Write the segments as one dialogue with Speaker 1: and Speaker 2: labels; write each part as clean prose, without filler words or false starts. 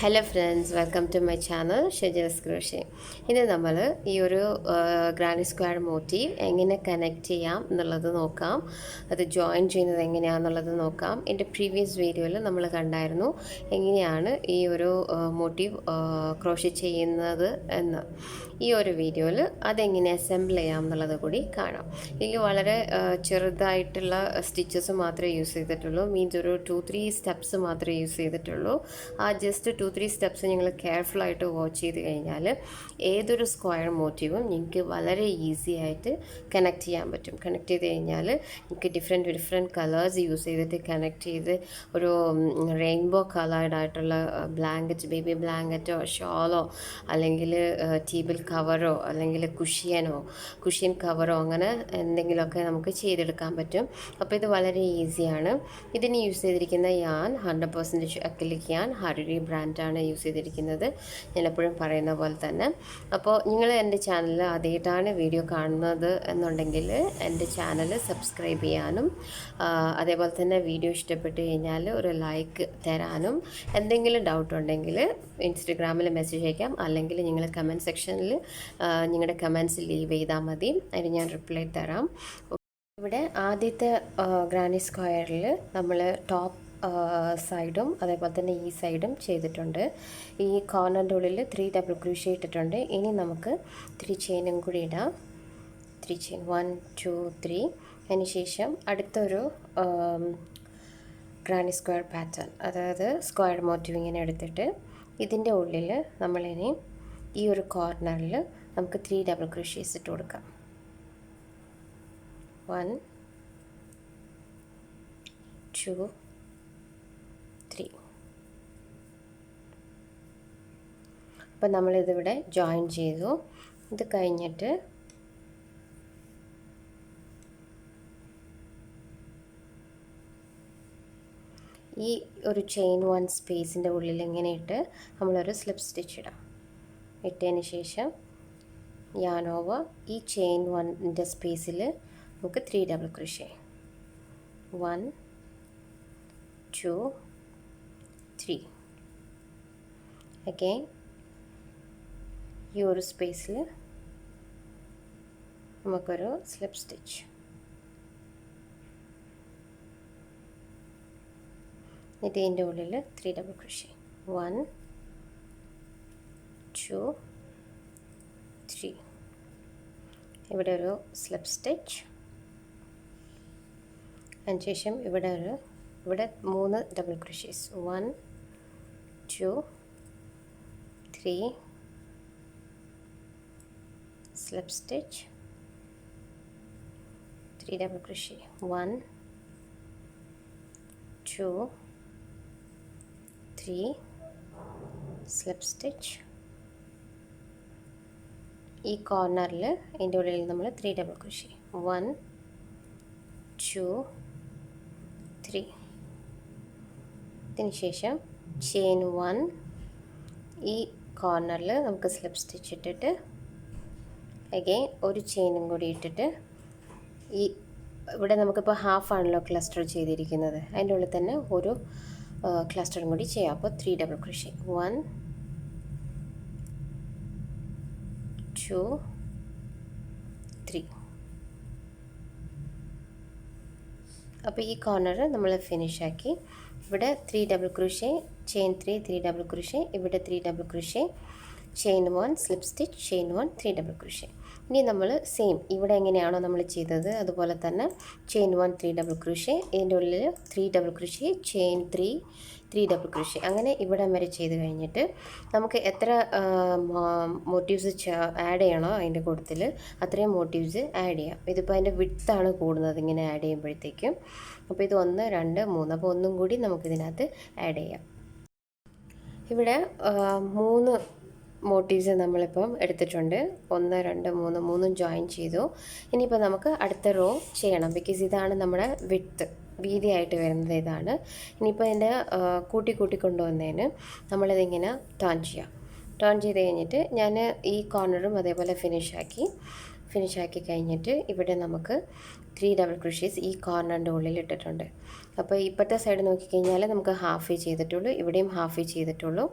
Speaker 1: Hello friends, welcome to my channel Shejal's crochet. ഇന്ന് നമ്മൾ ഈ ഒരു ഗ്രാനി സ്ക്വയർ മോട്ടീവ് എങ്ങനെ കണക്ട് ചെയ്യാം എന്നുള്ളത് നോക്കാം. അത് ജോയിൻ ചെയ്യുന്നത് എങ്ങനെയാണെന്നുള്ളത് നോക്കാം. എൻ്റെ പ്രീവിയസ് വീഡിയോയിൽ നമ്മൾ കണ്ടായിരുന്നു എങ്ങനെയാണ് ഈ ഒരു മോട്ടീവ് ക്രോഷേ ചെയ്യുന്നത് എന്ന്. ഈ ഒരു വീഡിയോയിൽ അതെങ്ങനെ അസംബിൾ ചെയ്യാം എന്നുള്ളത് കൂടി കാണാം. ഇതിൽ വളരെ ചെറുതായിട്ടുള്ള സ്റ്റിച്ചസ് മാത്രമേ യൂസ് ചെയ്തിട്ടുള്ളൂ. മീൻസ് ഒരു 2-3 സ്റ്റെപ്സ് മാത്രമേ യൂസ് ചെയ്തിട്ടുള്ളൂ. ആ ജസ്റ്റ് 2-3 സ്റ്റെപ്സ് നിങ്ങൾ കെയർഫുള്ളായിട്ട് വാച്ച് ചെയ്ത് കഴിഞ്ഞാൽ ഏതൊരു സ്ക്വയർ മോട്ടീവും നിങ്ങൾക്ക് വളരെ ഈസി ആയിട്ട് കണക്ട് ചെയ്യാൻ പറ്റും. കണക്ട് ചെയ്ത് കഴിഞ്ഞാൽ നിങ്ങൾക്ക് ഡിഫറെൻറ്റ് കളേഴ്സ് യൂസ് ചെയ്തിട്ട് കണക്ട് ചെയ്ത് ഒരു റെയിൻബോ കളേർഡ് ആയിട്ടുള്ള ബ്ലാങ്കറ്റ്, ബേബി ബ്ലാങ്കറ്റോ ഷോളോ അല്ലെങ്കിൽ ടേബിൾ കവറോ അല്ലെങ്കിൽ കുഷ്യൻ കവറോ അങ്ങനെ എന്തെങ്കിലുമൊക്കെ നമുക്ക് ചെയ്തെടുക്കാൻ പറ്റും. അപ്പോൾ ഇത് വളരെ ഈസിയാണ്. ഇതിന് യൂസ് ചെയ്തിരിക്കുന്ന യാൻ 100% അക്രിലിക് യാൻ, ഹറിരി ബ്രാൻഡാണ് യൂസ് ചെയ്തിരിക്കുന്നത്, ഞാൻ എപ്പോഴും പറയുന്ന പോലെ തന്നെ. അപ്പോൾ നിങ്ങൾ എൻ്റെ ചാനൽ ആദ്യമായിട്ടാണ് വീഡിയോ കാണുന്നത് എന്നുണ്ടെങ്കിൽ എൻ്റെ ചാനൽ സബ്സ്ക്രൈബ് ചെയ്യാനും അതേപോലെ തന്നെ വീഡിയോ ഇഷ്ടപ്പെട്ട് കഴിഞ്ഞാൽ ഒരു ലൈക്ക് തരാനും, എന്തെങ്കിലും ഡൗട്ട് ഉണ്ടെങ്കിൽ ഇൻസ്റ്റഗ്രാമിൽ മെസ്സേജ് അയക്കാം, അല്ലെങ്കിൽ നിങ്ങൾ കമൻറ്റ് സെക്ഷനിൽ നിങ്ങളുടെ കമൻറ്റ്സ് ലീവ് ചെയ്താൽ മതി, അതിന് ഞാൻ റിപ്ലൈ തരാം. ഇവിടെ ആദ്യത്തെ ഗ്രാനി സ്ക്വയറിൽ നമ്മൾ ടോപ്പ് സൈഡും അതേപോലെ തന്നെ ഈ സൈഡും ചെയ്തിട്ടുണ്ട്. ഈ കോർണറിൻ്റെ ഉള്ളിൽ 3 ഡബിൾ ക്രോഷേ ഇട്ടിട്ടുണ്ട്. ഇനി നമുക്ക് 3 ചെയിനും കൂടി ഇടാം. 3 ചെയിൻ 1 2 3. അതിനുശേഷം അടുത്തൊരു ഗ്രാനി സ്ക്വയർ പാറ്റേൺ, അതായത് സ്ക്വയർ മോട്ടീവ് ഇങ്ങനെ എടുത്തിട്ട് ഇതിൻ്റെ ഉള്ളിൽ നമ്മളിനി ഈ ഒരു കോർണറിൽ നമുക്ക് 3 ഡബിൾ ക്രോഷേസ് ഇട്ട് കൊടുക്കാം. 1 2 3. അപ്പം നമ്മളിതിവിടെ ജോയിൻ ചെയ്തു. ഇത് കഴിഞ്ഞിട്ട് ഈ ഒരു ചെയിൻ 1 സ്പേസിൻ്റെ ഉള്ളിൽ ഇങ്ങനെ ഇട്ട് നമ്മളൊരു സ്ലിപ്പ് സ്റ്റിച്ച് ഇടാം. ഇട്ടതിന് ശേഷം യാൻ ഓവർ ഈ ചെയിൻ 1ൻ്റെ സ്പേസിൽ നമുക്ക് 3 ഡബിൾ ക്രോഷേ. 1 2 3. അഗൈൻ ഈ ഒരു സ്പേസിൽ നമുക്കൊരു സ്ലിപ്പ് സ്റ്റിച്ച്. ഇതിൻ്റെ ഉള്ളിൽ 3 ഡബിൾ ക്രോഷേ. 1 2 3. ഇവിടെ ഒരു സ്ലിപ്പ് സ്റ്റിച്ച്. അതിനുശേഷം ഇവിടെ 3 double crochets. 1 2 3 slip stitch, 3 double crochet. 1 2 3 slip stitch. ഈ കോർണറിൽ ഇതിൻ്റെ ഉള്ളിൽ നമ്മൾ 3 ഡബിൾ ക്രോഷേ. 1 2 3. ഇതിന് ശേഷം ചെയിൻ 1 ഈ കോർണറിൽ നമുക്ക് സ്ലിപ്പ് സ്റ്റിച്ച് ഇട്ടിട്ട് അഗൈൻ ഒരു ചെയിനും കൂടി ഇട്ടിട്ട് ഈ ഇവിടെ നമുക്കിപ്പോൾ ഹാഫാണല്ലോ ക്ലസ്റ്റർ ചെയ്തിരിക്കുന്നത്, അതിൻ്റെ ഉള്ളിൽ തന്നെ ഒരു ക്ലസ്റ്ററും കൂടി ചെയ്യാം. അപ്പോൾ 3 ഡബിൾ ക്രോഷേ. 1 2 3. അപ്പോൾ ഈ കോർണർ നമ്മൾ ഫിനിഷാക്കി. ഇവിടെ 3 double crochet, chain 3 double crochet, ഇവിടെ 3 double crochet, chain 1 slip stitch, chain 1 3 double crochet. ഇനി നമ്മൾ സെയിം ഇവിടെ എങ്ങനെയാണോ നമ്മൾ ചെയ്തത് അതുപോലെ തന്നെ ചെയിൻ 1 3 ഡബിൾ ക്രോഷേ, ഇതിൻ്റെ ഉള്ളിൽ 3 double crochet, chain 3 double crochet. അങ്ങനെ ഇവിടം വരെ ചെയ്ത് കഴിഞ്ഞിട്ട് നമുക്ക് എത്ര മോട്ടീവ്സ് ആഡ് ചെയ്യണോ അതിൻ്റെ കൂട്ടത്തിൽ അത്രയും മോട്ടീവ്സ് ആഡ് ചെയ്യാം. ഇതിപ്പോൾ അതിൻ്റെ വിഡ്ത്താണ് കൂടുന്നത് ഇങ്ങനെ ആഡ് ചെയ്യുമ്പോഴത്തേക്കും. അപ്പോൾ ഇത് 1 2 3. അപ്പോൾ ഒന്നും കൂടി നമുക്കിതിനകത്ത് ആഡ് ചെയ്യാം. ഇവിടെ 3 മോട്ടീവ്സ് നമ്മളിപ്പം എടുത്തിട്ടുണ്ട്. 1 2 3 3 ജോയിൻ ചെയ്തു. ഇനിയിപ്പോൾ നമുക്ക് അടുത്ത റോ ചെയ്യണം. ബിക്കോസ് ഇതാണ് നമ്മുടെ വിഡ്ത്ത്, വീതിയായിട്ട് വരുന്നത് ഇതാണ്. ഇനിയിപ്പോൾ ഇതിൻ്റെ കൂട്ടി കൊണ്ടുവന്നതിന് നമ്മളിതിങ്ങനെ ടേൺ ചെയ്യാം. ടേൺ ചെയ്ത് കഴിഞ്ഞിട്ട് ഞാൻ ഈ കോർണറും അതേപോലെ ഫിനിഷാക്കി. ഫിനിഷ് ആക്കി കഴിഞ്ഞിട്ട് ഇവിടെ നമുക്ക് 3 ഡബിൾ ക്രോഷേസ് ഈ കോർണറിൻ്റെ ഉള്ളിൽ ഇട്ടിട്ടുണ്ട്. അപ്പോൾ ഇപ്പോഴത്തെ സൈഡ് നോക്കിക്കഴിഞ്ഞാൽ നമുക്ക് ഹാഫേ ചെയ്തിട്ടുള്ളൂ, ഇവിടെയും ഹാഫേ ചെയ്തിട്ടുള്ളൂ,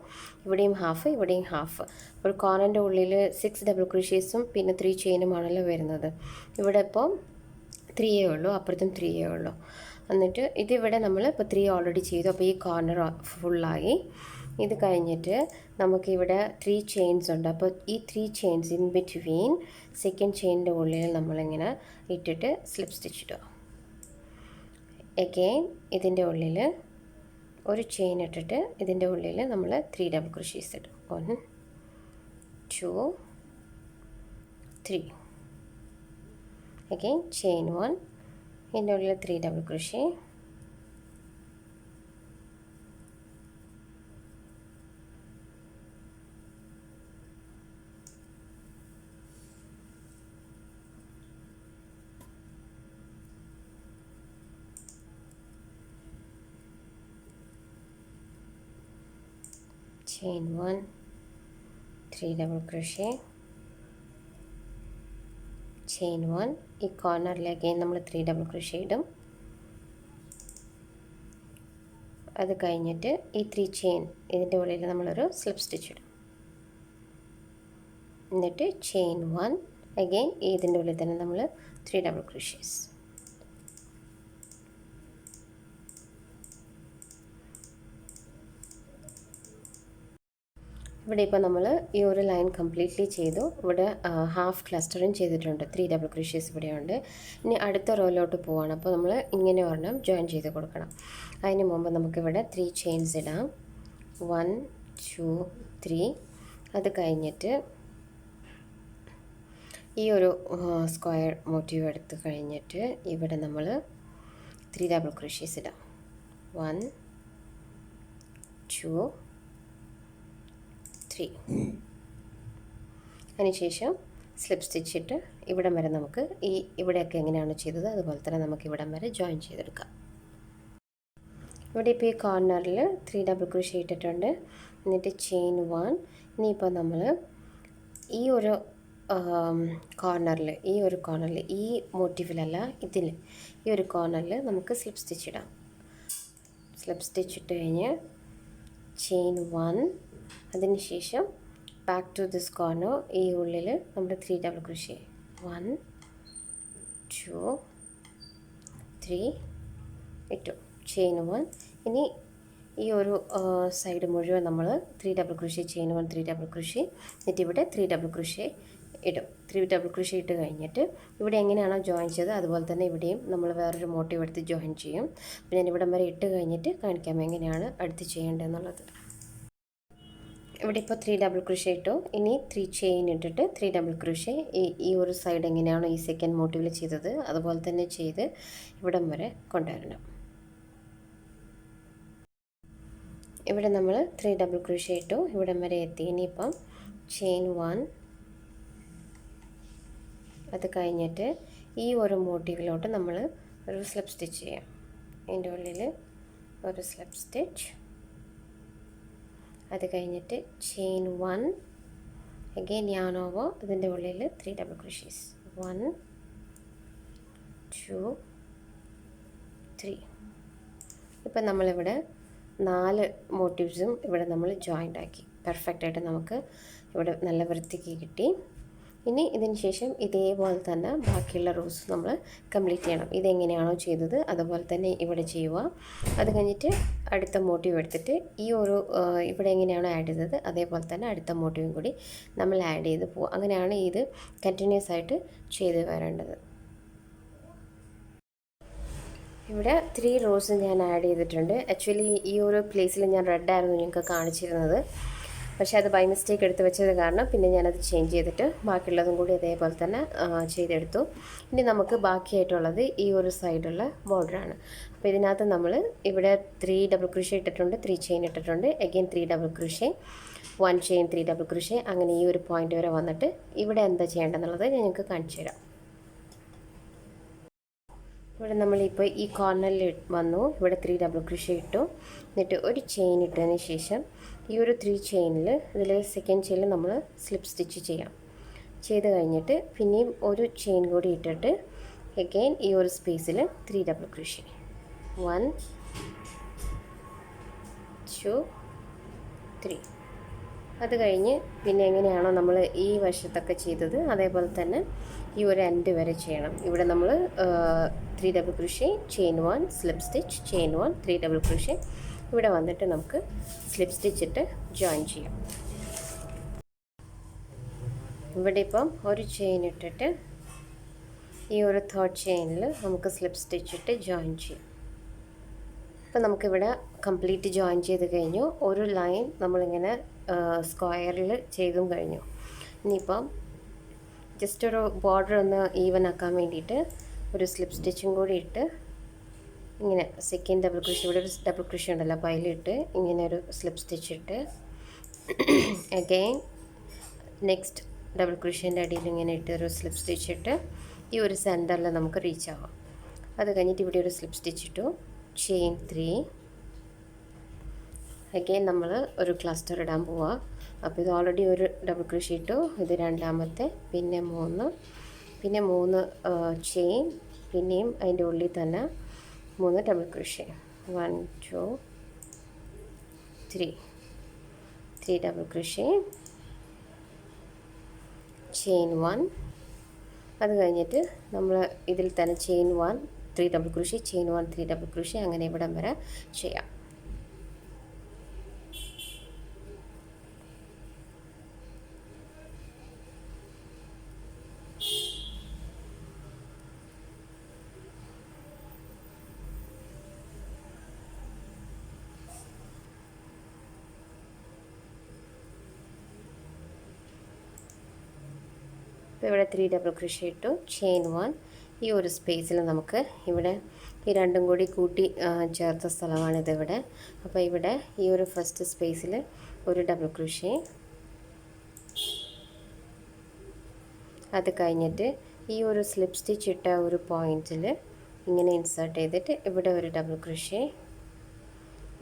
Speaker 1: ഇവിടെയും ഹാഫ്, ഇവിടെയും ഹാഫ്. അപ്പോൾ കോർണറിൻ്റെ ഉള്ളിൽ 6 ഡബിൾ ക്രോഷേസും പിന്നെ 3 ചെയിനുമാണല്ലോ വരുന്നത്. ഇവിടെ ഇപ്പോൾ 3 ഉള്ളൂ, അപ്പുറത്തും 3 ഉള്ളൂ. എന്നിട്ട് ഇതിവിടെ നമ്മൾ ഇപ്പോൾ 3 ഓൾറെഡി ചെയ്തു. അപ്പോൾ ഈ കോർണർ ഫുള്ളായി. ഇത് കഴിഞ്ഞിട്ട് നമുക്കിവിടെ 3 ചെയിൻസ് ഉണ്ട്. അപ്പോൾ ഈ 3 ചെയിൻസ് ഇൻ ബിറ്റ്വീൻ സെക്കൻഡ് ചെയിനിൻ്റെ ഉള്ളിൽ നമ്മളിങ്ങനെ ഇട്ടിട്ട് സ്ലിപ്പ് സ്റ്റിച്ച് ഇടുക. എഗെയിൻ ഇതിൻ്റെ ഉള്ളിൽ ഒരു ചെയിൻ ഇട്ടിട്ട് ഇതിൻ്റെ ഉള്ളിൽ നമ്മൾ 3 ഡബിൾ ക്രോഷേസ് ഇടും. 1 2 3. അഗെയിൻ ചെയിൻ 1, ഇതിൻ്റെ ഉള്ളിൽ 3 double crochet, chain 1, 3 double crochet, chain 1. ഈ കോർണറിൽ അഗെയിൻ നമ്മൾ 3 ഡബിൾ ക്രോഷേ ഇടും. അത് കഴിഞ്ഞിട്ട് ഈ 3 ചെയിൻ ഇതിൻ്റെ ഉള്ളിൽ നമ്മളൊരു സ്ലിപ്പ് സ്റ്റിച്ച് ഇടും. എന്നിട്ട് ചെയിൻ 1, അഗെയിൻ ഇതിൻ്റെ ഉള്ളിൽ തന്നെ നമ്മൾ 3 ഡബിൾ ക്രോഷേസ്. ഇവിടെ ഇപ്പോൾ നമ്മൾ ഈ ഒരു ലൈൻ കംപ്ലീറ്റ്ലി ചെയ്തു. ഇവിടെ ഹാഫ് ക്ലസ്റ്ററും ചെയ്തിട്ടുണ്ട്, 3 ഡബിൾ ക്രോഷേസ് ഇവിടെയുണ്ട്. ഇനി അടുത്ത റോയിലോട്ട് പോവാണ്. അപ്പോൾ നമ്മൾ ഇങ്ങനെ ഒരെണ്ണം ജോയിൻ ചെയ്ത് കൊടുക്കണം. അതിന് മുമ്പ് നമുക്കിവിടെ 3 ചെയിൻസ് ഇടാം. 1 2 3. അത് കഴിഞ്ഞിട്ട് ഈ ഒരു സ്ക്വയർ മോട്ടീവ് എടുത്ത് കഴിഞ്ഞിട്ട് ഇവിടെ നമ്മൾ 3 ഡബിൾ ക്രോഷേസ് ഇടാം. 1 2 3. അതിനുശേഷം സ്ലിപ്പ് സ്റ്റിച്ച് ഇട്ട് ഇവിടം വരെ നമുക്ക് ഇവിടെയൊക്കെ എങ്ങനെയാണ് ചെയ്തത് അതുപോലെ തന്നെ നമുക്ക് ഇവിടം വരെ ജോയിൻ ചെയ്തെടുക്കാം. ഇവിടെ ഇപ്പോൾ ഈ കോർണറിൽ 3 ഡബിൾ ക്രോഷേ ഇട്ടിട്ടുണ്ട്. എന്നിട്ട് ചെയിൻ 1. ഇനിയിപ്പോൾ നമ്മൾ ഈ ഒരു കോർണറിൽ ഈ മോട്ടീവിലല്ല, ഈ ഒരു കോർണറിൽ നമുക്ക് സ്ലിപ്പ് സ്റ്റിച്ച് ഇടാം. സ്ലിപ്പ് സ്റ്റിച്ച് ഇട്ട് കഴിഞ്ഞ് ചെയിൻ 1. അതിനുശേഷം ബാക്ക് ടു ദിസ് കോർണർ ഈ ഉള്ളിൽ നമ്മൾ 3 ഡബിൾ ക്രോഷേ. 1 2 3 ഇട്ടു. ചെയിൻ 1. ഇനി ഈ ഒരു സൈഡ് മുഴുവൻ നമ്മൾ 3 double crochet, chain 1 3 double crochet. എന്നിട്ട് ഇവിടെ 3 ഡബിൾ ക്രോഷേ ഇടും. 3 ഡബിൾ ക്രോഷേ ഇട്ട് കഴിഞ്ഞിട്ട് ഇവിടെ എങ്ങനെയാണോ ജോയിൻ ചെയ്തത് അതുപോലെ തന്നെ ഇവിടെയും നമ്മൾ വേറൊരു മോട്ടീവ് എടുത്ത് ജോയിൻ ചെയ്യും. അപ്പോൾ ഞാൻ ഇവിടം വരെ ഇട്ട് കഴിഞ്ഞിട്ട് കാണിക്കാം എങ്ങനെയാണ് അടുത്ത് ചെയ്യേണ്ടതെന്നുള്ളത്. ഇവിടെ ഇപ്പോൾ 3 ഡബിൾ ക്രോഷേ ഇട്ടു. ഇനി 3 ചെയിൻ ഇട്ടിട്ട് 3 ഡബിൾ ക്രോഷേ ഈ ഒരു സൈഡ് എങ്ങനെയാണോ ഈ സെക്കൻഡ് മോട്ടീവിൽ ചെയ്തത് അതുപോലെ തന്നെ ചെയ്ത് ഇവിടം വരെ കൊണ്ടുവരണം. ഇവിടെ നമ്മൾ 3 ഡബിൾ ക്രോഷേ ഇട്ടു, ഇവിടം വരെ എത്തി. ഇനിയിപ്പം ചെയിൻ 1. അത് കഴിഞ്ഞിട്ട് ഈ ഒരു മോട്ടീവിലോട്ട് നമ്മൾ ഒരു സ്ലിപ്പ് സ്റ്റിച്ച് ചെയ്യാം. ഇതിൻ്റെ ഉള്ളിൽ ഒരു സ്ലിപ്പ് സ്റ്റിച്ച്. അത് കഴിഞ്ഞിട്ട് ചെയിൻ 1. അഗെയിൻ yarn over അതിൻ്റെ ഉള്ളിൽ 3 ഡബിൾ ക്രോഷേസ്. 1 2 3. ഇപ്പം നമ്മളിവിടെ 4 മോട്ടീവ്സും ഇവിടെ നമ്മൾ ജോയിൻ്റ് ആക്കി. പെർഫെക്റ്റായിട്ട് നമുക്ക് ഇവിടെ നല്ല വൃത്തിക്ക് കിട്ടി. ഇനി ഇതിന് ശേഷം ഇതേപോലെ തന്നെ ബാക്കിയുള്ള റോസ് നമ്മൾ കംപ്ലീറ്റ് ചെയ്യണം. ഇതെങ്ങനെയാണോ ചെയ്തത് അതുപോലെ തന്നെ ഇവിടെ ചെയ്യുക. അത് കഴിഞ്ഞിട്ട് അടുത്ത മോട്ടീവ് എടുത്തിട്ട് ഈ ഒരു ഇവിടെ എങ്ങനെയാണോ ആഡ് ചെയ്തത് അതേപോലെ തന്നെ അടുത്ത മോട്ടീവും കൂടി നമ്മൾ ആഡ് ചെയ്ത് പോവുക. അങ്ങനെയാണ് ഇത് കണ്ടിന്യൂസ് ആയിട്ട് ചെയ്ത് വരേണ്ടത്. ഇവിടെ 3 റോസ് ഞാൻ ആഡ് ചെയ്തിട്ടുണ്ട്. ആക്ച്വലി ഈ ഒരു പ്ലേസിൽ ഞാൻ റെഡായിരുന്നു നിങ്ങൾക്ക് കാണിച്ചിരുന്നത്. പക്ഷേ അത് ബൈ മിസ്റ്റേക്ക് എടുത്ത് വെച്ചത് കാരണം പിന്നെ ഞാനത് ചേഞ്ച് ചെയ്തിട്ട് ബാക്കിയുള്ളതും കൂടി അതേപോലെ തന്നെ ചെയ്തെടുത്തു. ഇനി നമുക്ക് ബാക്കിയായിട്ടുള്ളത് ഈ ഒരു സൈഡുള്ള ബോർഡറാണ്. അപ്പോൾ ഇതിനകത്ത് നമ്മൾ ഇവിടെ 3 ഡബിൾ ക്രോഷേ ഇട്ടിട്ടുണ്ട്, 3 ചെയിൻ ഇട്ടിട്ടുണ്ട്. Again 3 double crochet, 1 chain, 3 double crochet. അങ്ങനെ ഈ ഒരു പോയിന്റ് വരെ വന്നിട്ട് ഇവിടെ എന്താ ചെയ്യേണ്ടതെന്നുള്ളത് ഞാൻ നിങ്ങൾക്ക് കാണിച്ചു തരാം. ഇവിടെ നമ്മളിപ്പോൾ ഈ കോർണറിൽ വന്നു. ഇവിടെ 3 ഡബിൾ ക്രോഷേ ഇട്ടു. എന്നിട്ട് ഒരു ചെയിൻ ഇട്ടതിന് ശേഷം ഈ ഒരു 3 ചെയിനിൽ ഇതിൽ സെക്കൻഡ് ചെയിനിൽ നമ്മൾ സ്ലിപ്പ് സ്റ്റിച്ച് ചെയ്യാം. ചെയ്ത് കഴിഞ്ഞിട്ട് പിന്നെയും ഒരു ചെയിൻ കൂടി ഇട്ടിട്ട് അഗെയിൻ ഈ ഒരു സ്പേസിൽ 3 ഡബിൾ ക്രോഷേ 1 2 3. അത് കഴിഞ്ഞ് പിന്നെ എങ്ങനെയാണോ നമ്മൾ ഈ വശത്തൊക്കെ ചെയ്തത് അതേപോലെ തന്നെ ഈ ഒരു എൻഡ് വരെ ചെയ്യണം. ഇവിടെ നമ്മൾ 3 double crochet chain 1 slip stitch chain 1 3 double crochet ഇവിടെ വന്നിട്ട് നമുക്ക് സ്ലിപ്പ് സ്റ്റിച്ച് ഇട്ട് ജോയിൻ ചെയ്യാം. ഇവിടെ ഇപ്പം ഒരു ചെയിൻ ഇട്ടിട്ട് ഈ ഒരു തേർഡ് ചെയിനിൽ നമുക്ക് സ്ലിപ്പ് സ്റ്റിച്ച് ഇട്ട് ജോയിൻ ചെയ്യാം. അപ്പോൾ നമുക്കിവിടെ കംപ്ലീറ്റ് ജോയിൻ ചെയ്ത് കഴിഞ്ഞു. ഒരു ലൈൻ നമ്മളിങ്ങനെ സ്ക്വയറിൽ ചെയ്തും കഴിഞ്ഞു. ഇനിയിപ്പം ജസ്റ്റ് ഒരു ബോർഡർ ഒന്ന് ഈവൻ ആക്കാൻ വേണ്ടിയിട്ട് ഒരു സ്ലിപ്പ് സ്റ്റിച്ചും കൂടി ഇട്ട് ഇങ്ങനെ സെക്കൻഡ് ഡബിൾ ക്രോഷേ ഇവിടെ ഒരു ഡബിൾ ക്രോഷേ ഉണ്ടല്ലോ അപ്പോൾ അതിലിട്ട് ഇങ്ങനെ ഒരു സ്ലിപ്പ് സ്റ്റിച്ച് ഇട്ട് അഗെയിൻ നെക്സ്റ്റ് ഡബിൾ ക്രോഷേൻ്റെ അടിയിൽ ഇങ്ങനെ ഇട്ട് ഒരു സ്ലിപ്പ് സ്റ്റിച്ച് ഇട്ട് ഈ ഒരു സെൻറ്ററിൽ നമുക്ക് റീച്ച് ആവാം. അത് കഴിഞ്ഞിട്ട് ഇവിടെ ഒരു സ്ലിപ്പ് സ്റ്റിച്ച് ഇട്ടു ചെയിൻ 3 അഗെയിൻ നമ്മൾ ഒരു ക്ലസ്റ്റർ ഇടാൻ പോവാം. അപ്പോൾ ഇത് ഓൾറെഡി ഒരു ഡബിൾ ക്രോഷേ ഇട്ടു, ഇത് രണ്ടാമത്തെ, പിന്നെ 3 ചെയിൻ, പിന്നെയും അതിൻ്റെ ഉള്ളിൽ തന്നെ 3 double crochet 1 2 3 double crochet chain 1. അത് കഴിഞ്ഞിട്ട് നമ്മൾ ഇതിൽ തന്നെ chain 1 3 double crochet chain 1 3 double crochet അങ്ങനെ ഇവിടം വരെ ചെയ്യാം. അപ്പോൾ ഇവിടെ 3 ഡബിൾ ക്രോഷേ ഇട്ടു ചെയിൻ 1 ഈ ഒരു സ്പേസിൽ നമുക്ക് ഇവിടെ ഈ രണ്ടും കൂടി കൂട്ടി ചേർത്ത സ്ഥലമാണിത് ഇവിടെ. അപ്പോൾ ഇവിടെ ഈ ഒരു ഫസ്റ്റ് സ്പേസിൽ ഒരു ഡബിൾ ക്രോഷേ, അത് കഴിഞ്ഞിട്ട് ഈ ഒരു സ്ലിപ്പ് സ്റ്റിച്ച് ഇട്ട ഒരു പോയിൻറ്റിൽ ഇങ്ങനെ ഇൻസേർട്ട് ചെയ്തിട്ട് ഇവിടെ ഒരു ഡബിൾ ക്രോഷേ,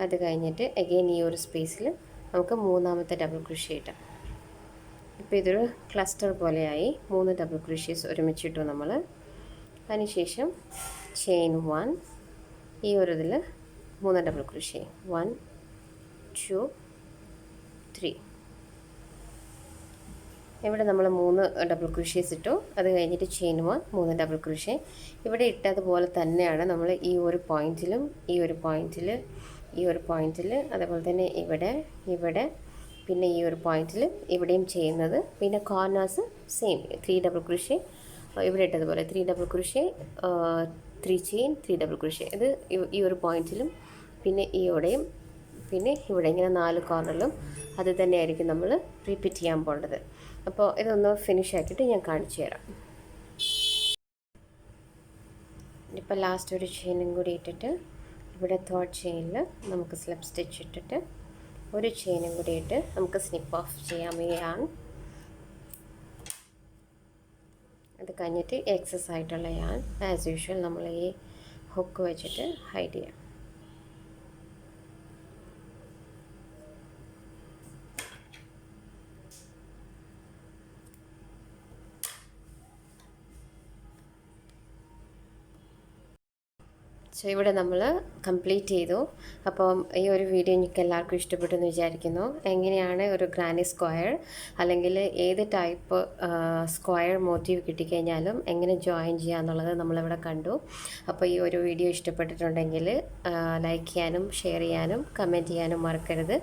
Speaker 1: അത് കഴിഞ്ഞിട്ട് അഗെയിൻ ഈ ഒരു സ്പേസിൽ നമുക്ക് മൂന്നാമത്തെ ഡബിൾ ക്രോഷേ ഇട്ടാം. ഇപ്പോൾ ഇതൊരു ക്ലസ്റ്റർ പോലെയായി 3 ഡബിൾ ക്രോഷേസ് ഒരുമിച്ചിട്ടു നമ്മൾ. അതിനുശേഷം ചെയിൻ 1 ഈ ഒരു ഇതിൽ 3 ഡബിൾ ക്രോഷേ 1 2 3 ഇവിടെ നമ്മൾ 3 ഡബിൾ ക്രോഷേസ് ഇട്ടു. അത് കഴിഞ്ഞിട്ട് ചെയിൻ 1 3 ഡബിൾ ക്രോഷേ ഇവിടെ ഇട്ടതുപോലെ തന്നെയാണ് നമ്മൾ ഈ ഒരു പോയിൻറ്റിലും ഈ ഒരു പോയിൻറ്റിൽ അതേപോലെ തന്നെ ഇവിടെ പിന്നെ ഈ ഒരു പോയിൻറ്റിൽ ഇവിടെയും ചെയ്യുന്നത്. പിന്നെ കോർണേഴ്സ് സെയിം 3 ഡബിൾ ക്രോഷേ ഇവിടെ ഇട്ടതുപോലെ 3 double crochet 3 chain 3 double crochet ഇത് ഈ ഒരു പോയിൻറ്റിലും പിന്നെ ഇവിടെയും പിന്നെ ഇവിടെ ഇങ്ങനെ 4 കോർണറിലും അത് തന്നെയായിരിക്കും നമ്മൾ റിപ്പീറ്റ് ചെയ്യാൻ പോകേണ്ടത്. അപ്പോൾ ഇതൊന്ന് ഫിനിഷ് ആക്കിയിട്ട് ഞാൻ കാണിച്ചു തരാം. ഇപ്പോൾ ലാസ്റ്റ് ഒരു ചെയിനും കൂടി ഇട്ടിട്ട് ഇവിടെ തേർഡ് ചെയിനിൽ നമുക്ക് സ്ലിപ്പ് സ്റ്റിച്ച് ഇട്ടിട്ട് ഒരു ചെയിനും കൂടി ഇട്ട് നമുക്ക് സ്നിപ്പ് ഓഫ് ചെയ്യാം ഈ യാൺ. അത് കഴിഞ്ഞിട്ട് എക്സസ് ആയിട്ടുള്ള യാൺ ആസ് യൂഷ്വൽ നമ്മൾ ഈ ഹുക്ക് വെച്ചിട്ട് ഹൈഡ് ചെയ്യാം. സോ ഇവിടെ നമ്മൾ കംപ്ലീറ്റ് ചെയ്തു. അപ്പം ഈ ഒരു വീഡിയോ എനിക്ക് എല്ലാവർക്കും ഇഷ്ടപ്പെട്ടെന്ന് വിചാരിക്കുന്നു. എങ്ങനെയാണ് ഒരു ഗ്രാനി സ്ക്വയർ അല്ലെങ്കിൽ ഏത് ടൈപ്പ് സ്ക്വയർ മോട്ടീവ് കിട്ടിക്കഴിഞ്ഞാലും എങ്ങനെ ജോയിൻ ചെയ്യുക എന്നുള്ളത് നമ്മളിവിടെ കണ്ടു. അപ്പോൾ ഈ ഒരു വീഡിയോ ഇഷ്ടപ്പെട്ടിട്ടുണ്ടെങ്കിൽ ലൈക്ക് ചെയ്യാനും ഷെയർ ചെയ്യാനും കമൻറ്റ് ചെയ്യാനും മറക്കരുത്.